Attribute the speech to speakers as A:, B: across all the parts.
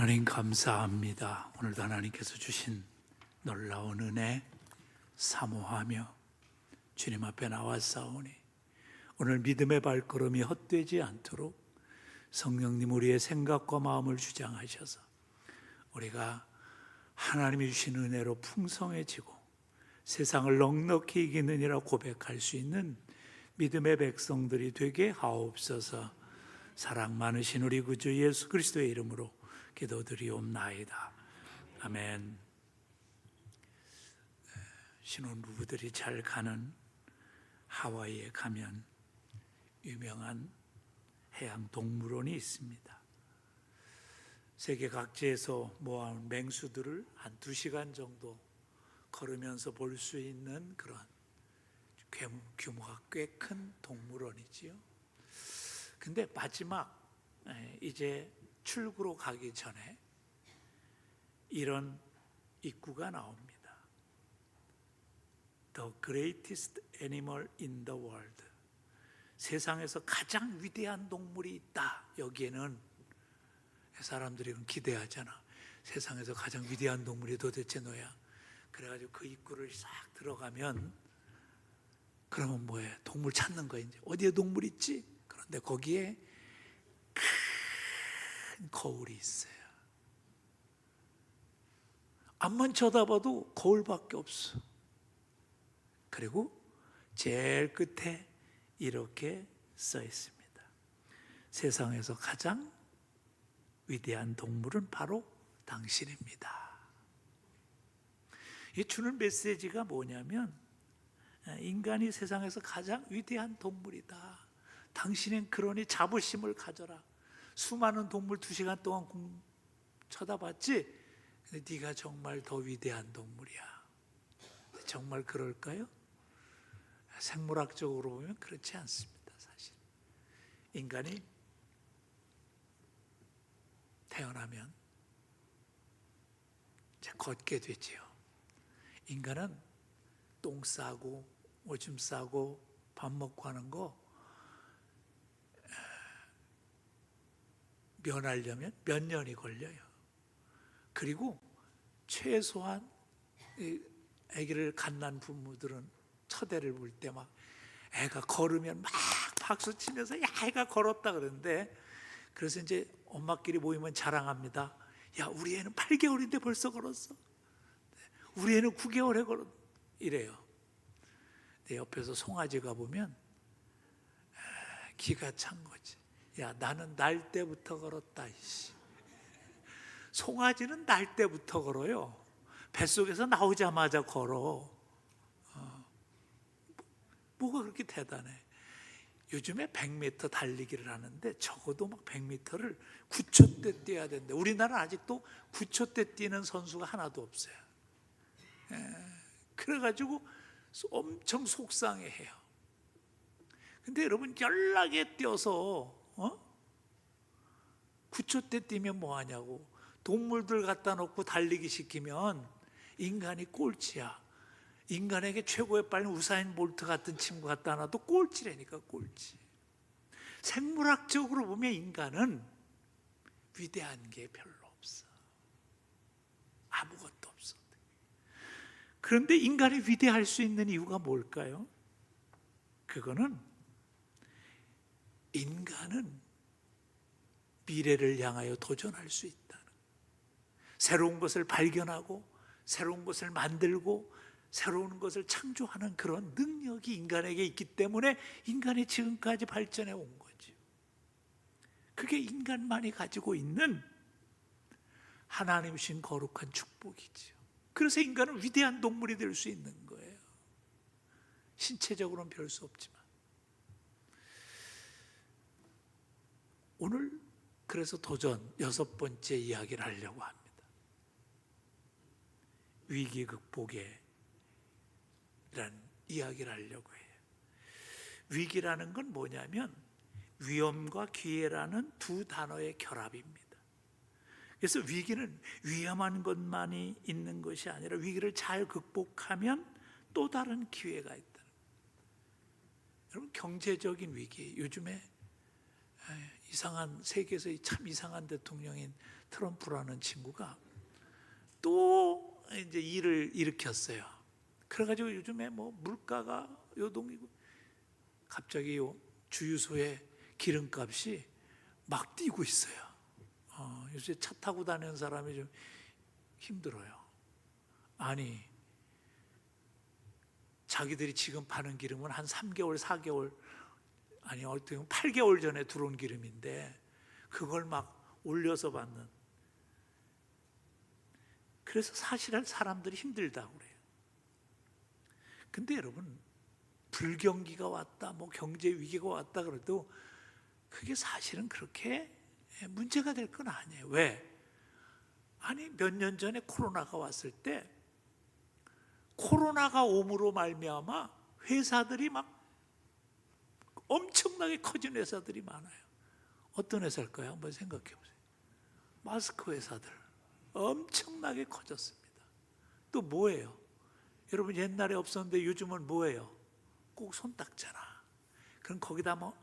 A: 하나님 감사합니다. 오늘도 하나님께서 주신 놀라운 은혜 사모하며 주님 앞에 나왔사오니 오늘 믿음의 발걸음이 헛되지 않도록 성령님 우리의 생각과 마음을 주장하셔서 우리가 하나님이 주신 은혜로 풍성해지고 세상을 넉넉히 이기느니라 고백할 수 있는 믿음의 백성들이 되게 하옵소서. 사랑 많으신 우리 구주 예수 그리스도의 이름으로 기도드리옵나이다. 아멘. 신혼부부들이 잘 가는 하와이에 가면 유명한 해양 동물원이 있습니다. 세계 각지에서 모아온 맹수들을 한 2시간 정도 걸으면서 볼 수 있는 그런 규모가 꽤 큰 동물원이지요. 근데 마지막 이제 출구로 가기 전에 이런 입구가 나옵니다. The greatest animal in the world. 세상에서 가장 위대한 동물이 있다. 여기에는 사람들이 기대하잖아. 세상에서 가장 위대한 동물이 도대체 뭐야? 그래가지고 그 입구를 싹 들어가면 그러면 뭐예요? 동물 찾는 거야. 이제 어디에 동물 있지? 그런데 거기에 큰 거울이 있어요. 앞만 쳐다봐도 거울밖에 없어. 그리고 제일 끝에 이렇게 써 있습니다. 세상에서 가장 위대한 동물은 바로 당신입니다. 이 주는 메시지가 뭐냐면 인간이 세상에서 가장 위대한 동물이다. 당신은 그러니 자부심을 가져라. 수많은 동물 2시간 동안 쳐다봤지? 근데 네가 정말 더 위대한 동물이야. 정말 그럴까요? 생물학적으로 보면 그렇지 않습니다. 사실 인간이 태어나면 이제 걷게 되지요. 인간은 똥 싸고 오줌 싸고 밥 먹고 하는 거 면하려면 몇 년이 걸려요. 그리고 최소한 아기를 갓난 부모들은 첫 애를 볼 때 막 애가 걸으면 막 박수 치면서 야 애가 걸었다 그러는데, 그래서 이제 엄마끼리 모이면 자랑합니다. 야 우리 애는 8개월인데 벌써 걸었어. 우리 애는 9개월에 걸었 이래요. 내 옆에서 송아지가 보면 기가 찬 거지. 야 나는 날 때부터 걸었다. 송아지는 날 때부터 걸어요. 뱃속에서 나오자마자 걸어. 뭐가 그렇게 대단해. 요즘에 100m 달리기를 하는데 적어도 막 100m를 9초 때 뛰어야 되는데 우리나라는 아직도 9초 때 뛰는 선수가 하나도 없어요. 그래가지고 엄청 속상해해요. 근데 여러분 연락에 뛰어서 9초 때 뛰면 뭐하냐고. 동물들 갖다 놓고 달리기 시키면 인간이 꼴찌야. 인간에게 최고의 빨리 우사인 볼트 같은 친구 갖다 놔도 꼴찌라니까. 꼴찌. 생물학적으로 보면 인간은 위대한 게 별로 없어. 아무것도 없어. 그런데 인간이 위대할 수 있는 이유가 뭘까요? 그거는 인간은 미래를 향하여 도전할 수 있다는, 새로운 것을 발견하고 새로운 것을 만들고 새로운 것을 창조하는 그런 능력이 인간에게 있기 때문에 인간이 지금까지 발전해 온 거죠. 그게 인간만이 가지고 있는 하나님 주신 거룩한 축복이죠. 그래서 인간은 위대한 동물이 될 수 있는 거예요. 신체적으로는 별 수 없지만. 오늘 그래서 도전 6번째 이야기를 하려고 합니다. 위기 극복에 라는 이야기를 하려고 해요. 위기라는 건 뭐냐면 위험과 기회라는 두 단어의 결합입니다. 그래서 위기는 위험한 것만이 있는 것이 아니라 위기를 잘 극복하면 또 다른 기회가 있다. 여러분 경제적인 위기, 요즘에 이상한 세계에서 참 이상한 대통령인 트럼프라는 친구가 또 이제 일을 일으켰어요. 그래가지고 요즘에 뭐 물가가 요동이고 갑자기 요 주유소에 기름값이 막 뛰고 있어요. 요새 차 타고 다니는 사람이 좀 힘들어요. 아니, 자기들이 지금 파는 기름은 한 3개월, 4개월, 아니 어떻게 보면 8개월 전에 들어온 기름인데 그걸 막 올려서 받는. 그래서 사실은 사람들이 힘들다고 그래요. 근데 여러분, 불경기가 왔다, 뭐 경제 위기가 왔다 그래도 그게 사실은 그렇게 문제가 될 건 아니에요. 왜? 아니, 몇 년 전에 코로나가 왔을 때 코로나가 옴으로 말미암아 회사들이 막 엄청나게 커진 회사들이 많아요. 어떤 회사일까요? 한번 생각해 보세요. 마스크 회사들 엄청나게 커졌습니다. 또 뭐예요? 여러분, 옛날에 없었는데 요즘은 뭐예요? 꼭 손 닦잖아. 그럼 거기다 뭐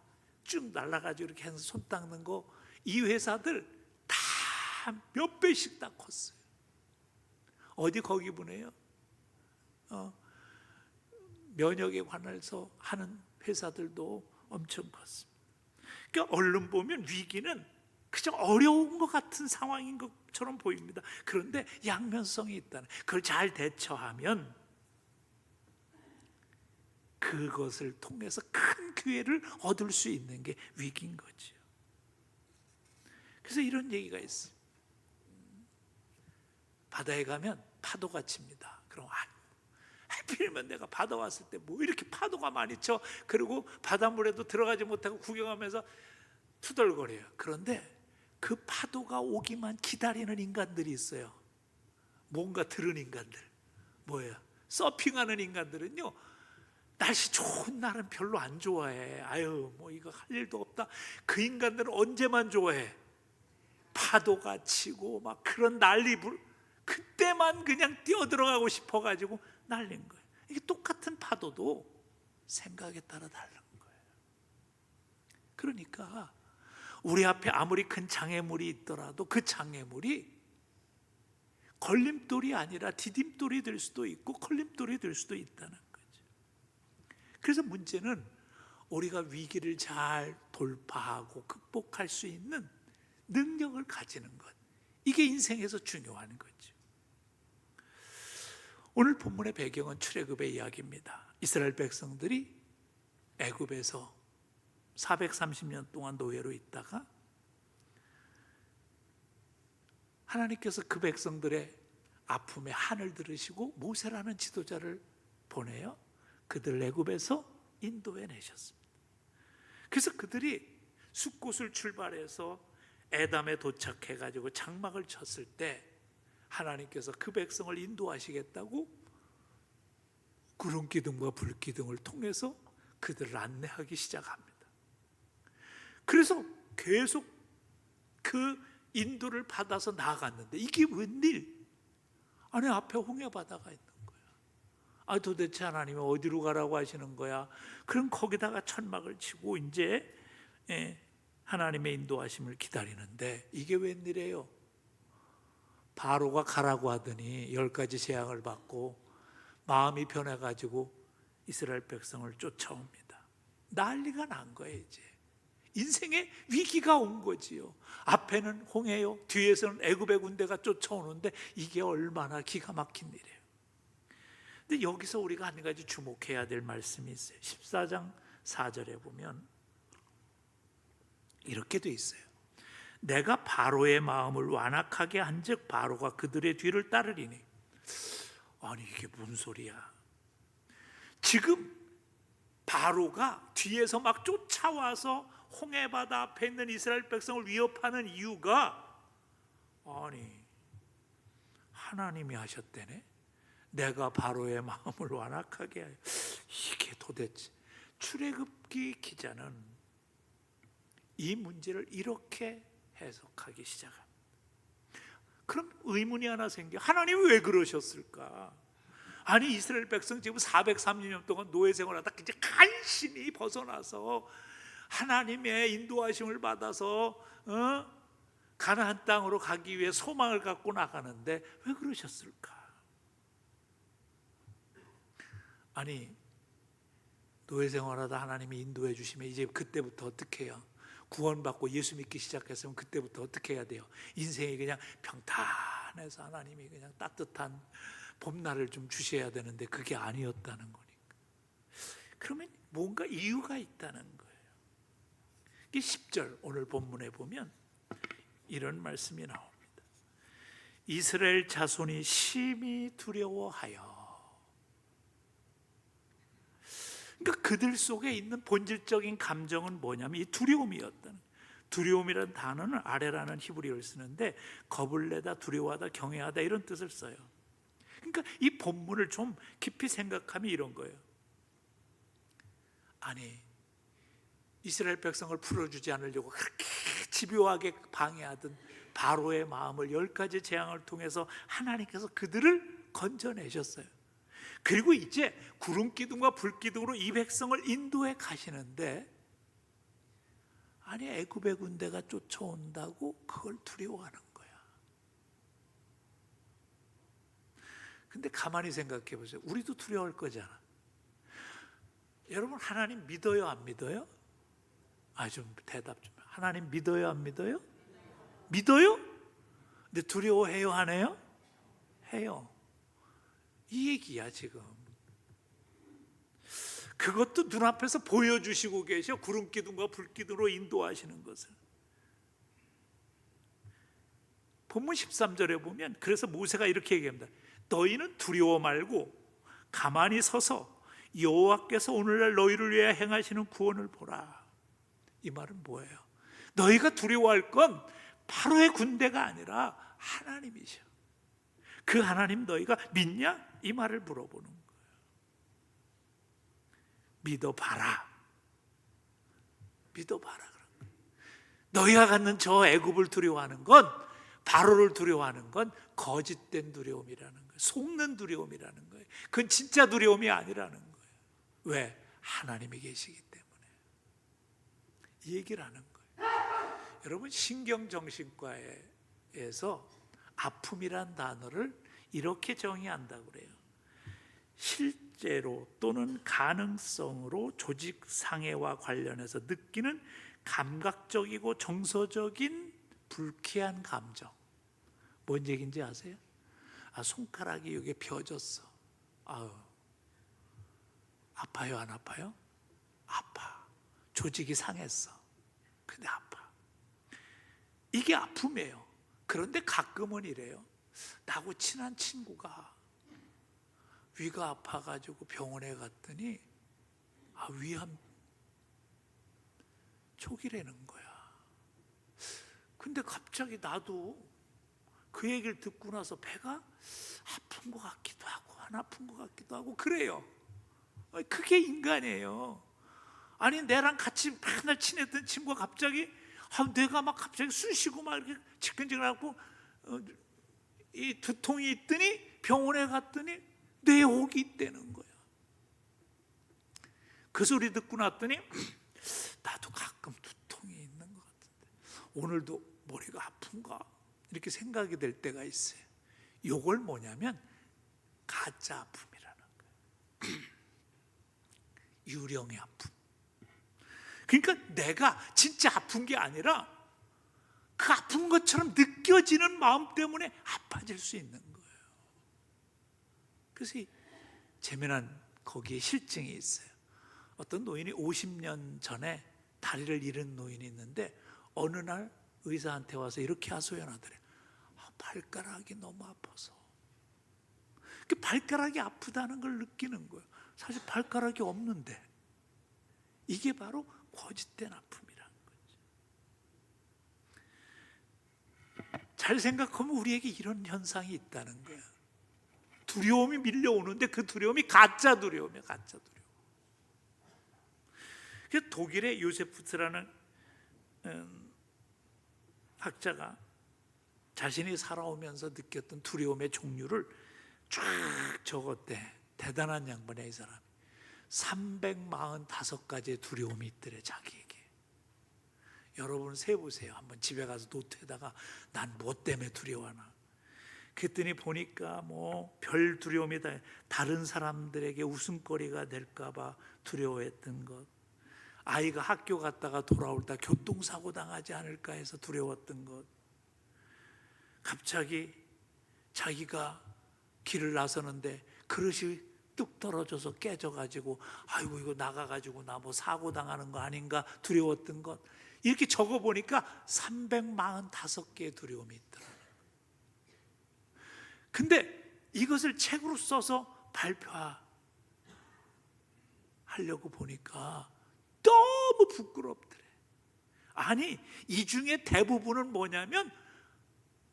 A: 쭉 날라가지고 이렇게 해서 손 닦는 거, 이 회사들 다 몇 배씩 다 컸어요. 어디 거기 보네요. 면역에 관해서 하는 회사들도 엄청 컸습니다. 그러니까 얼른 보면 위기는 그저 어려운 것 같은 상황인 것처럼 보입니다. 그런데 양면성이 있다는, 그걸 잘 대처하면 그것을 통해서 큰 기회를 얻을 수 있는 게 위기인 거죠. 그래서 이런 얘기가 있어요. 바다에 가면 파도가 칩니다. 그럼 하필이면 내가 바다 왔을 때 뭐 이렇게 파도가 많이 쳐. 그리고 바닷물에도 들어가지 못하고 구경하면서 투덜거려요. 그런데 그 파도가 오기만 기다리는 인간들이 있어요. 뭔가 들은 인간들. 뭐예요? 서핑하는 인간들은요, 날씨 좋은 날은 별로 안 좋아해. 아유, 뭐 이거 할 일도 없다. 그 인간들은 언제만 좋아해? 파도가 치고 막 그런 그때만 그냥 뛰어들어가고 싶어가지고 날린 거예요. 이게 똑같은 파도도 생각에 따라 다른 거예요. 그러니까 우리 앞에 아무리 큰 장애물이 있더라도 그 장애물이 걸림돌이 아니라 디딤돌이 될 수도 있고 걸림돌이 될 수도 있다는 거죠. 그래서 문제는 우리가 위기를 잘 돌파하고 극복할 수 있는 능력을 가지는 것, 이게 인생에서 중요한 거죠. 오늘 본문의 배경은 출애굽의 이야기입니다. 이스라엘 백성들이 애굽에서 430년 동안 노예로 있다가 하나님께서 그 백성들의 아픔의 한을 들으시고 모세라는 지도자를 보내요. 그들 애굽에서 인도해 내셨습니다. 그래서 그들이 숫곳을 출발해서 에담에 도착해 가지고 장막을 쳤을 때 하나님께서 그 백성을 인도하시겠다고 구름 기둥과 불 기둥을 통해서 그들을 안내하기 시작합니다. 그래서 계속 그 인도를 받아서 나아갔는데 이게 웬일? 아니, 앞에 홍해 바다가 있는 거야. 도대체 하나님이 어디로 가라고 하시는 거야? 그럼 거기다가 천막을 치고 이제 하나님의 인도하심을 기다리는데 이게 웬일이에요? 바로가 가라고 하더니 10가지 재앙을 받고 마음이 변해가지고 이스라엘 백성을 쫓아옵니다. 난리가 난 거예요. 이제 인생의 위기가 온 거지요. 앞에는 홍해요, 뒤에서는 애굽의 군대가 쫓아오는데 이게 얼마나 기가 막힌 일이에요. 근데 여기서 우리가 한 가지 주목해야 될 말씀이 있어요. 14장 4절에 보면 이렇게 돼 있어요. 내가 바로의 마음을 완악하게 한즉 바로가 그들의 뒤를 따르리니. 아니, 이게 무슨 소리야? 지금 바로가 뒤에서 막 쫓아와서 홍해바다 앞에 있는 이스라엘 백성을 위협하는 이유가, 아니, 하나님이 하셨대네. 내가 바로의 마음을 완악하게 하여. 이게 도대체, 출애굽기 기자는 이 문제를 이렇게 해석하기 시작합니다. 그럼 의문이 하나 생겨. 하나님이 왜 그러셨을까? 아니, 이스라엘 백성 지금 430년 동안 노예 생활하다 이제 간신히 벗어나서 하나님의 인도하심을 받아서 가나안 땅으로 가기 위해 소망을 갖고 나가는데 왜 그러셨을까? 아니, 노예 생활하다 하나님이 인도해 주시면 이제 그때부터 어떻게 해요? 구원받고 예수 믿기 시작했으면 그때부터 어떻게 해야 돼요? 인생이 그냥 평탄해서 하나님이 그냥 따뜻한 봄날을 좀 주셔야 되는데 그게 아니었다는 거니까. 그러면 뭔가 이유가 있다는 거예요. 이게 10절 오늘 본문에 보면 이런 말씀이 나옵니다. 이스라엘 자손이 심히 두려워하여. 그러니까 그들 속에 있는 본질적인 감정은 뭐냐면 이 두려움이었다는. 두려움이라는 단어는 아레라는 히브리어를 쓰는데 겁을 내다, 두려워하다, 경외하다 이런 뜻을 써요. 그러니까 이 본문을 좀 깊이 생각하면 이런 거예요. 아니, 이스라엘 백성을 풀어주지 않으려고 그렇게 집요하게 방해하던 바로의 마음을 10가지 재앙을 통해서 하나님께서 그들을 건져내셨어요. 그리고 이제 구름기둥과 불기둥으로 이 백성을 인도해 가시는데, 아니 애굽의 군대가 쫓아온다고 그걸 두려워하는 거야. 근데 가만히 생각해 보세요. 우리도 두려워할 거잖아. 여러분 하나님 믿어요, 안 믿어요? 좀 대답 좀. 하나님 믿어요, 안 믿어요? 믿어요? 근데 두려워해요, 안 해요? 해요. 이 얘기야 지금. 그것도 눈앞에서 보여주시고 계셔. 구름기둥과 불기둥으로 인도하시는 것을. 본문 13절에 보면 그래서 모세가 이렇게 얘기합니다. 너희는 두려워 말고 가만히 서서 여호와께서 오늘날 너희를 위해 행하시는 구원을 보라. 이 말은 뭐예요? 너희가 두려워할 건 바로의 군대가 아니라 하나님이셔. 그 하나님 너희가 믿냐? 이 말을 물어보는 거예요. 믿어봐라. 믿어봐라. 너희가 갖는 저 애굽을 두려워하는 건, 바로를 두려워하는 건 거짓된 두려움이라는 거예요. 속는 두려움이라는 거예요. 그건 진짜 두려움이 아니라는 거예요. 왜? 하나님이 계시기 때문에. 이 얘기를 하는 거예요. 여러분 신경정신과에서 아픔이란 단어를 이렇게 정의한다고 그래요. 실제로 또는 가능성으로 조직 상해와 관련해서 느끼는 감각적이고 정서적인 불쾌한 감정. 뭔 얘기인지 아세요? 손가락이 여기 펴졌어. 아파요, 안 아파요? 아파. 조직이 상했어. 근데 아파. 이게 아픔이에요. 그런데 가끔은 이래요. 나하고 친한 친구가 위가 아파가지고 병원에 갔더니 위암 초기라는 거야. 근데 갑자기 나도 그 얘기를 듣고 나서 배가 아픈 것 같기도 하고 안 아픈 것 같기도 하고 그래요. 그게 인간이에요. 아니 내랑 같이 맨날 친했던 친구가 갑자기 내가 막 갑자기 숨 쉬고 막 이렇게 지끈지끈하고 이 두통이 있더니 병원에 갔더니 뇌에 혹이 있다는 거야. 그 소리 듣고 났더니 나도 가끔 두통이 있는 것 같은데 오늘도 머리가 아픈가 이렇게 생각이 될 때가 있어요. 이걸 뭐냐면 가짜 아픔이라는 거예요. 유령의 아픔. 그러니까 내가 진짜 아픈 게 아니라 그 아픈 것처럼 느껴지는 마음 때문에 아파질 수 있는 거예요. 그래서 재미난 거기에 실증이 있어요. 어떤 노인이 50년 전에 다리를 잃은 노인이 있는데 어느 날 의사한테 와서 이렇게 하소연하더래. 발가락이 너무 아파서. 그 발가락이 아프다는 걸 느끼는 거예요. 사실 발가락이 없는데 이게 바로 거짓된 아픔이라는 거죠. 잘 생각하면 우리에게 이런 현상이 있다는 거예요. 두려움이 밀려오는데 그 두려움이 가짜 두려움이에요. 가짜 두려움. 그래서 독일의 요세푸스라는 학자가 자신이 살아오면서 느꼈던 두려움의 종류를 쫙 적었대. 대단한 양반이야 이 사람. 345가지의 두려움이 있더래 자기에게. 여러분 세보세요. 한번 집에 가서 노트에다가 난 뭐 때문에 두려워하나. 그랬더니 보니까 뭐 별 두려움이다. 다른 사람들에게 웃음거리가 될까 봐 두려워했던 것, 아이가 학교 갔다가 돌아올 때 교통사고 당하지 않을까 해서 두려웠던 것, 갑자기 자기가 길을 나서는데 그릇이 뚝 떨어져서 깨져가지고 아이고 이거 나가가지고 나 뭐 사고 당하는 거 아닌가 두려웠던 것, 이렇게 적어보니까 345개의 두려움이 있더라고요. 근데 이것을 책으로 써서 발표하려고 보니까 너무 부끄럽더래. 아니, 이 중에 대부분은 뭐냐면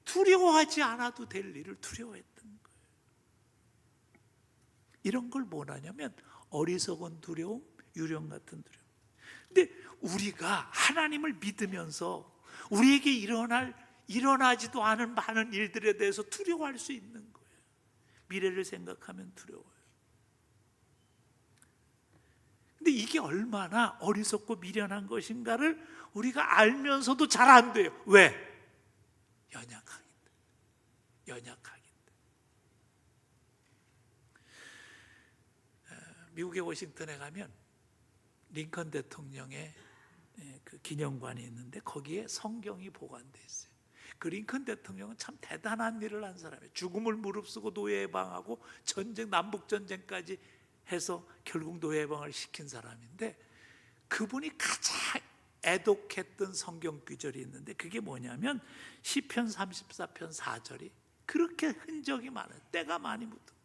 A: 두려워하지 않아도 될 일을 두려워했던 거예요. 이런 걸 뭐냐면 어리석은 두려움, 유령 같은 두려움. 근데 우리가 하나님을 믿으면서 우리에게 일어나지도 않은 많은 일들에 대해서 두려워할 수 있는 거예요. 미래를 생각하면 두려워요. 근데 이게 얼마나 어리석고 미련한 것인가를 우리가 알면서도 잘 안 돼요. 왜? 연약하기 때문에. 미국의 워싱턴에 가면 링컨 대통령의 그 기념관이 있는데 거기에 성경이 보관되어 있어요. 그 링컨 대통령은 참 대단한 일을 한 사람이에요. 죽음을 무릅쓰고 노예 해방하고 전쟁, 남북 전쟁까지 해서 결국 노예 해방을 시킨 사람인데, 그분이 가장 애독했던 성경 구절이 있는데 그게 뭐냐면 시편 34편 4절이 그렇게 흔적이 많아요. 때가 많이 묻은 거예요.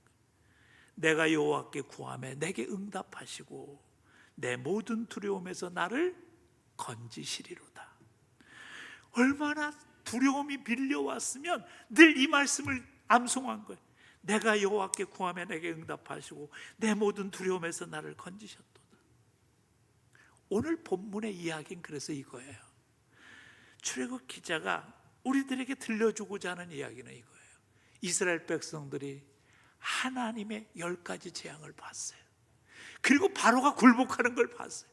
A: 내가 여호와께 구하매 내게 응답하시고 내 모든 두려움에서 나를 건지시리로다. 얼마나 두려움이 밀려왔으면 늘 이 말씀을 암송한 거예요. 내가 여호와께 구하며 내게 응답하시고 내 모든 두려움에서 나를 건지셨도다. 오늘 본문의 이야기는 그래서 이거예요. 출애굽 기자가 우리들에게 들려주고자 하는 이야기는 이거예요. 이스라엘 백성들이 하나님의 10가지 재앙을 봤어요. 그리고 바로가 굴복하는 걸 봤어요.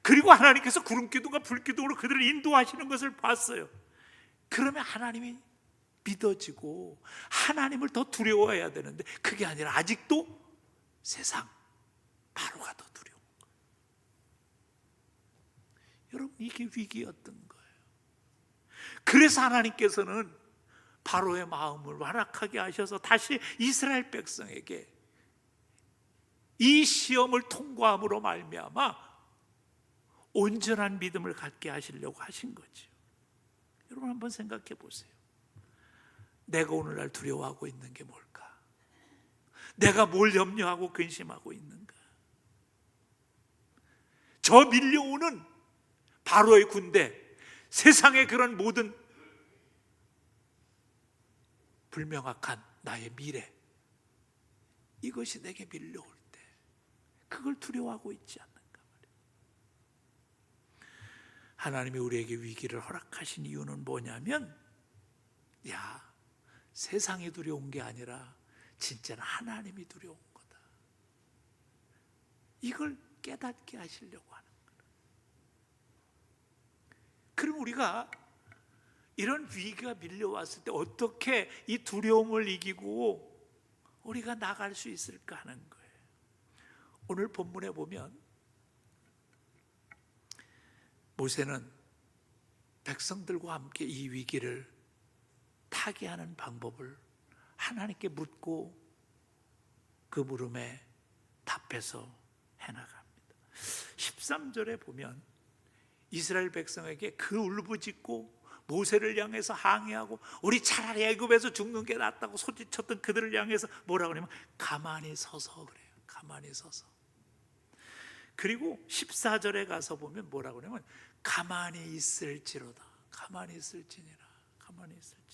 A: 그리고 하나님께서 구름기둥과 불기둥으로 그들을 인도하시는 것을 봤어요. 그러면 하나님이 믿어지고 하나님을 더 두려워해야 되는데 그게 아니라 아직도 세상, 바로가 더 두려운 거예요. 여러분, 이게 위기였던 거예요. 그래서 하나님께서는 바로의 마음을 완악하게 하셔서 다시 이스라엘 백성에게 이 시험을 통과함으로 말미암아 온전한 믿음을 갖게 하시려고 하신 거죠. 여러분 한번 생각해 보세요. 내가 오늘날 두려워하고 있는 게 뭘까? 내가 뭘 염려하고 근심하고 있는가? 저 밀려오는 바로의 군대, 세상의 그런 모든 불명확한 나의 미래, 이것이 내게 밀려올 때 그걸 두려워하고 있지 않는가 말이에요. 하나님이 우리에게 위기를 허락하신 이유는 뭐냐면, 세상이 두려운 게 아니라 진짜는 하나님이 두려운 거다. 이걸 깨닫게 하시려고 하는 거예요. 그럼 우리가 이런 위기가 밀려왔을 때 어떻게 이 두려움을 이기고 우리가 나갈 수 있을까 하는 거예요. 오늘 본문에 보면 모세는 백성들과 함께 이 위기를 타개하는 방법을 하나님께 묻고 그 물음에 답해서 해나갑니다. 13절에 보면 이스라엘 백성에게 그 울부짖고 모세를 향해서 항의하고 우리 차라리 애굽에서 죽는 게 낫다고 소리쳤던 그들을 향해서 뭐라고 하냐면 가만히 서서 그래요. 가만히 서서. 그리고 14절에 가서 보면 뭐라고 하냐면 가만히 있을지로다. 가만히 있을지니라. 가만히 있을지니라.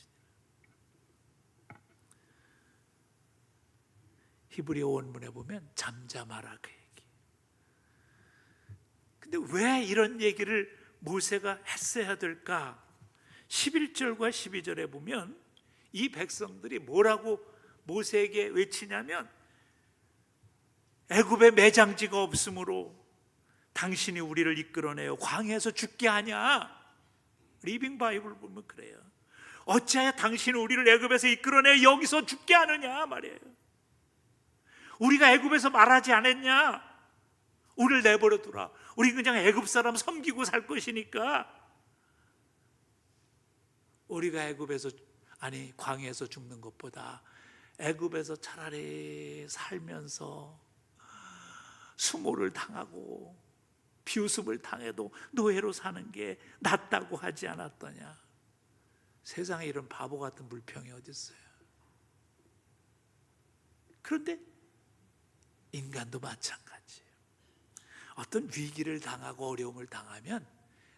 A: 히브리어 원문에 보면 잠잠하라 그 얘기. 근데 왜 이런 얘기를 모세가 했어야 될까? 11절과 12절에 보면 이 백성들이 뭐라고 모세에게 외치냐면 애굽에 매장지가 없으므로 당신이 우리를 이끌어내어 광야에서 죽게 하냐? 리빙 바이블 보면 그래요. 어찌하여 당신은 우리를 애굽에서 이끌어내 여기서 죽게 하느냐 말이에요. 우리가 애굽에서 말하지 않았냐? 우리를 내버려 두라. 우리 그냥 애굽 사람 섬기고 살 것이니까 우리가 애굽에서 광야에서 죽는 것보다 애굽에서 차라리 살면서 수모를 당하고 비웃음을 당해도 노예로 사는 게 낫다고 하지 않았더냐. 세상에 이런 바보 같은 물평이 어디 있어요. 그런데 인간도 마찬가지예요. 어떤 위기를 당하고 어려움을 당하면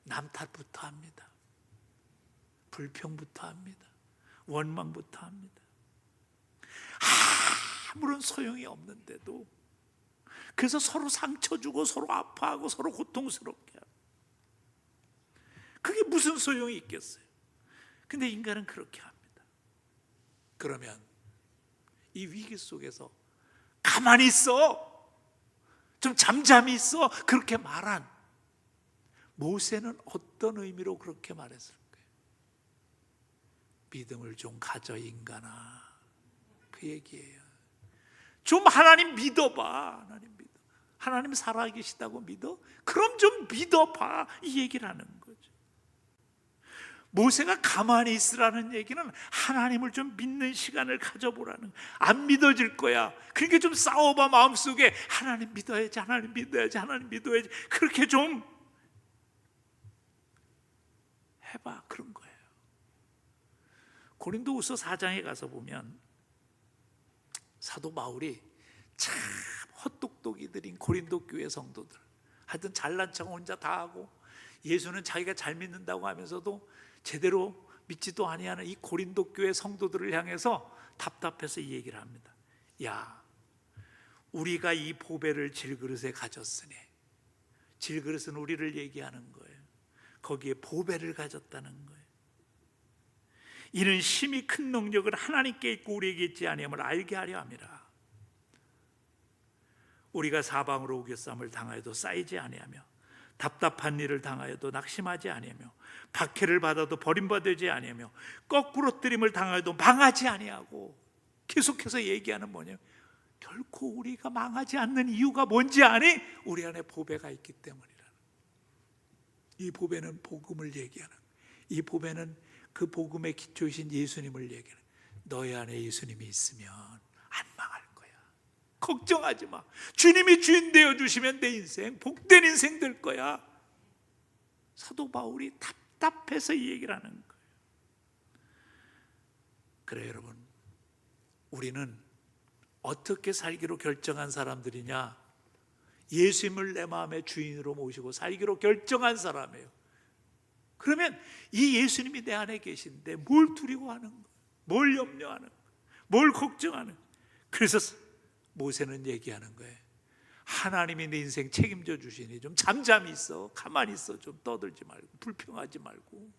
A: 남 탓부터 합니다. 불평부터 합니다. 원망부터 합니다. 아무런 소용이 없는데도 그래서 서로 상처 주고 서로 아파하고 서로 고통스럽게 하고 그게 무슨 소용이 있겠어요. 근데 인간은 그렇게 합니다. 그러면 이 위기 속에서 가만히 있어, 좀 잠잠히 있어, 그렇게 말한 모세는 어떤 의미로 그렇게 말했을까요? 믿음을 좀 가져 인간아, 그 얘기예요. 좀 하나님 믿어봐. 하나님 살아계시다고 믿어? 그럼 좀 믿어봐, 이 얘기를 하는 거죠. 모세가 가만히 있으라는 얘기는 하나님을 좀 믿는 시간을 가져보라는, 안 믿어질 거야. 그러니까 좀 싸워봐. 마음속에 하나님 믿어야지, 하나님 믿어야지, 하나님 믿어야지, 그렇게 좀 해봐, 그런 거예요. 고린도후서 4장에 가서 보면 사도 바울이 참 헛똑똑이들인 고린도 교회 성도들, 하여튼 잘난 척 혼자 다 하고 예수는 자기가 잘 믿는다고 하면서도 제대로 믿지도 아니하는 이 고린도 교회 성도들을 향해서 답답해서 이 얘기를 합니다. 야, 우리가 이 보배를 질그릇에 가졌으니, 질그릇은 우리를 얘기하는 거예요. 거기에 보배를 가졌다는 거예요. 이는 심히 큰 능력을 하나님께 있고 우리에게 있지 아니함을 알게 하려 함이라. 우리가 사방으로 우겨쌈을 당하여도 쌓이지 아니하며 답답한 일을 당하여도 낙심하지 아니하며 박해를 받아도 버림받지 아니하며 거꾸로 뜨림을 당하여도 망하지 아니하고, 계속해서 얘기하는 뭐냐면 결코 우리가 망하지 않는 이유가 뭔지 아니? 우리 안에 보배가 있기 때문이라는. 이 보배는 복음을 얘기하는, 이 보배는 그 복음의 기초이신 예수님을 얘기하는. 너희 안에 예수님이 있으면 안 망할 거야. 걱정하지 마. 주님이 주인 되어주시면 내 인생 복된 인생 될 거야. 사도 바울이 답답해서 이 얘기를 하는 거예요. 그래 여러분, 우리는 어떻게 살기로 결정한 사람들이냐? 예수님을 내 마음의 주인으로 모시고 살기로 결정한 사람이에요. 그러면 이 예수님이 내 안에 계신데 뭘 두려워하는 거예요? 뭘 염려하는 거예요? 뭘 걱정하는 거예요? 그래서 모세는 얘기하는 거예요. 하나님이 내 인생 책임져 주시니 좀 잠잠히 있어, 가만히 있어, 좀 떠들지 말고 불평하지 말고,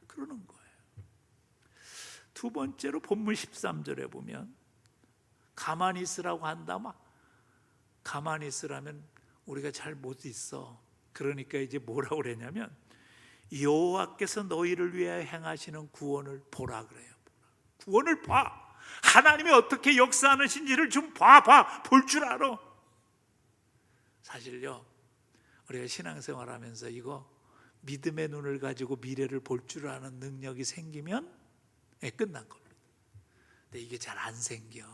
A: 그러는 거예요. 두 번째로 본문 13절에 보면 가만히 있으라고 한다면, 가만히 있으라면 우리가 잘 못 있어. 그러니까 이제 뭐라고 그러냐면 여호와께서 너희를 위하여 행하시는 구원을 보라 그래요. 구원을 봐. 하나님이 어떻게 역사하시는지를 좀 봐봐. 볼 줄 알아. 사실요, 우리가 신앙생활하면서 이거 믿음의 눈을 가지고 미래를 볼 줄 아는 능력이 생기면 끝난 겁니다. 근데 이게 잘 안 생겨.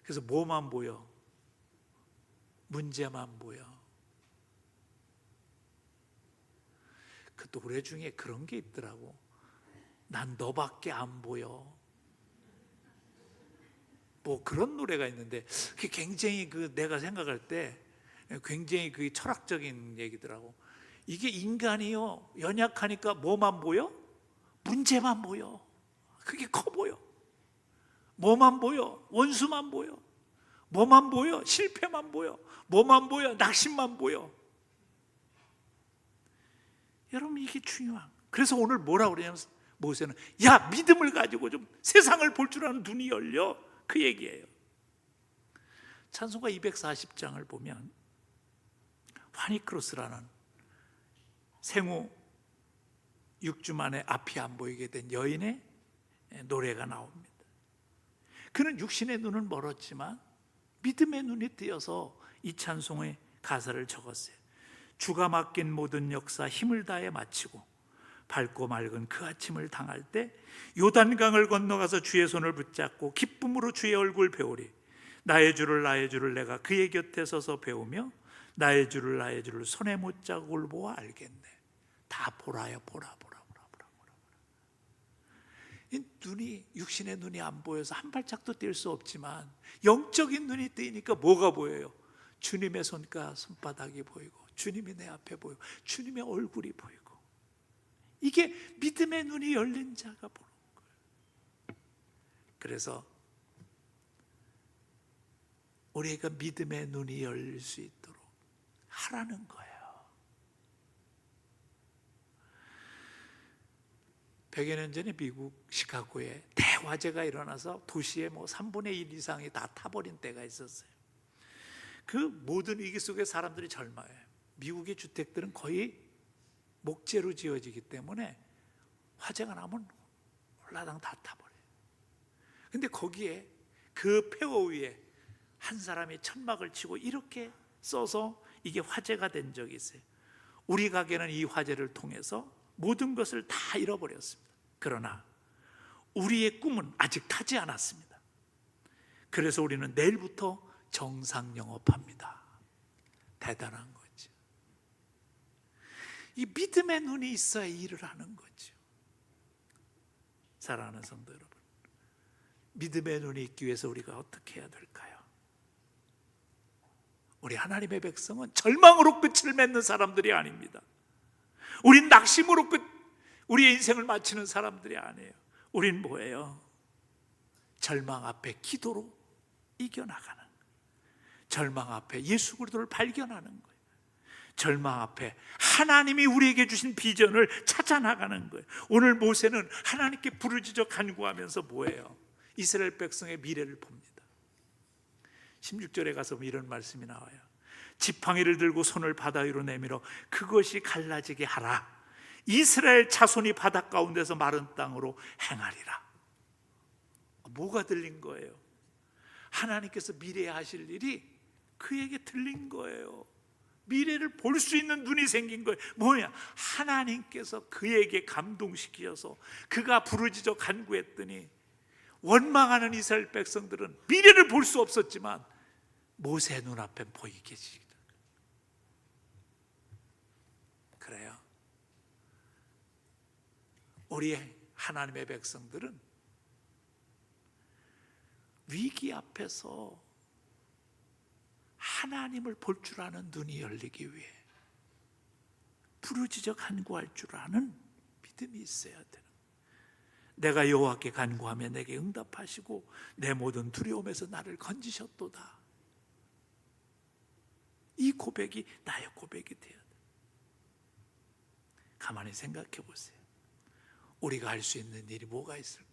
A: 그래서 뭐만 보여? 문제만 보여. 그 노래 중에 그런 게 있더라고. 난 너밖에 안 보여. 뭐 그런 노래가 있는데 그게 굉장히 내가 생각할 때 굉장히 그 철학적인 얘기더라고. 이게 인간이요, 연약하니까 뭐만 보여? 문제만 보여. 그게 커 보여. 뭐만 보여? 원수만 보여. 뭐만 보여? 실패만 보여. 뭐만 보여? 낙심만 보여. 여러분, 이게 중요한. 그래서 오늘 뭐라고 그러냐면 모세는 야, 믿음을 가지고 좀 세상을 볼 줄 아는 눈이 열려, 그 얘기예요. 찬송가 240장을 보면 화니크로스라는 생후 6주 만에 앞이 안 보이게 된 여인의 노래가 나옵니다. 그는 육신의 눈은 멀었지만 믿음의 눈이 뜨여서 이 찬송의 가사를 적었어요. 주가 맡긴 모든 역사 힘을 다해 마치고 밝고 맑은 그 아침을 당할 때 요단강을 건너가서 주의 손을 붙잡고 기쁨으로 주의 얼굴 배우리. 나의 주를 내가 그의 곁에 서서 배우며 나의 주를 손에 못자국을 보아 알겠네. 다 보라요. 보라. 이 눈이, 육신의 눈이 안 보여서 한 발짝도 뛸 수 없지만 영적인 눈이 뜨이니까 뭐가 보여요? 주님의 손바닥이 보이고 주님이 내 앞에 보이고 주님의 얼굴이 보이고, 이게 믿음의 눈이 열린 자가 보는 거예요. 그래서 우리가 믿음의 눈이 열릴 수 있도록 하라는 거예요. 100여 년 전에 미국 시카고에 대화재가 일어나서 도시의 3분의 1 이상이 다 타버린 때가 있었어요. 그 모든 위기 속에 사람들이 절망해요. 미국의 주택들은 거의 목재로 지어지기 때문에 화재가 나면 홀라당 다 타버려요. 근데 거기에 그 폐허 위에 한 사람이 천막을 치고 이렇게 써서 이게 화재가 된 적이 있어요. 우리 가게는 이 화재를 통해서 모든 것을 다 잃어버렸습니다. 그러나 우리의 꿈은 아직 타지 않았습니다. 그래서 우리는 내일부터 정상 영업합니다. 대단한 거죠. 이 믿음의 눈이 있어야 일을 하는 거죠. 사랑하는 성도 여러분, 믿음의 눈이 있기 위해서 우리가 어떻게 해야 될까요? 우리 하나님의 백성은 절망으로 끝을 맺는 사람들이 아닙니다. 우린 낙심으로 우리의 인생을 마치는 사람들이 아니에요. 우린 뭐예요? 절망 앞에 기도로 이겨나가는 거예요. 절망 앞에 예수 그리스도를 발견하는 거예요. 절망 앞에 하나님이 우리에게 주신 비전을 찾아나가는 거예요. 오늘 모세는 하나님께 부르짖어 간구하면서 뭐예요? 이스라엘 백성의 미래를 봅니다. 16절에 가서 이런 말씀이 나와요. 지팡이를 들고 손을 바다 위로 내밀어 그것이 갈라지게 하라. 이스라엘 자손이 바다 가운데서 마른 땅으로 행하리라. 뭐가 들린 거예요? 하나님께서 미래에 하실 일이 그에게 들린 거예요. 미래를 볼 수 있는 눈이 생긴 거예요. 뭐야? 하나님께서 그에게 감동시키셔서 그가 부르짖어 간구했더니 원망하는 이스라엘 백성들은 미래를 볼 수 없었지만 모세 눈앞에 보이게 해주시다. 그래요. 우리 하나님의 백성들은 위기 앞에서 하나님을 볼 줄 아는 눈이 열리기 위해 부르짖어 간구할 줄 아는 믿음이 있어야 되는 거예요. 내가 여호와께 간구하며 내게 응답하시고 내 모든 두려움에서 나를 건지셨도다. 이 고백이 나의 고백이 되어야 돼. 가만히 생각해 보세요. 우리가 할 수 있는 일이 뭐가 있을까?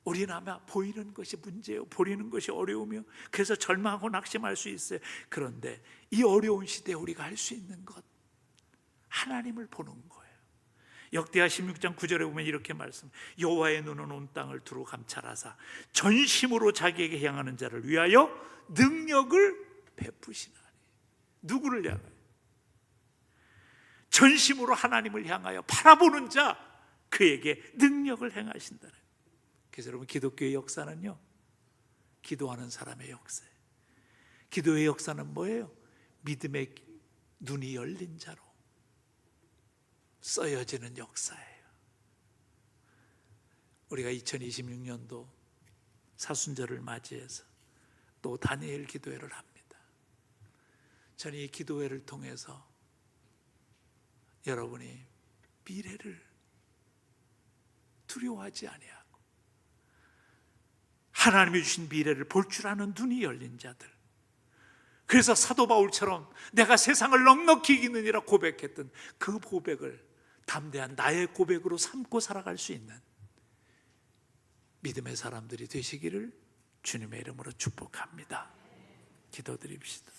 A: 우리는 아마 보이는 것이 문제예요. 보이는 것이 어려우며 그래서 절망하고 낙심할 수 있어요. 그런데 이 어려운 시대에 우리가 할 수 있는 것, 하나님을 보는 거예요. 역대하 16장 9절에 보면 이렇게 말씀, 여호와의 눈은 온 땅을 두루 감찰하사 전심으로 자기에게 향하는 자를 위하여 능력을 베푸시나니. 누구를 향하여? 전심으로 하나님을 향하여 바라보는 자, 그에게 능력을 행하신다는. 그래서 여러분, 기독교의 역사는요, 기도하는 사람의 역사예요. 기도의 역사는 뭐예요? 믿음의 눈이 열린 자로 써여지는 역사예요. 우리가 2026년도 사순절을 맞이해서 또 다니엘 기도회를 합니다. 저는 이 기도회를 통해서 여러분이 미래를 두려워하지 아니하고 하나님이 주신 미래를 볼 줄 아는 눈이 열린 자들, 그래서 사도 바울처럼 내가 세상을 넉넉히 이기느니라 고백했던 그 고백을 담대한 나의 고백으로 삼고 살아갈 수 있는 믿음의 사람들이 되시기를 주님의 이름으로 축복합니다. 기도드립시다.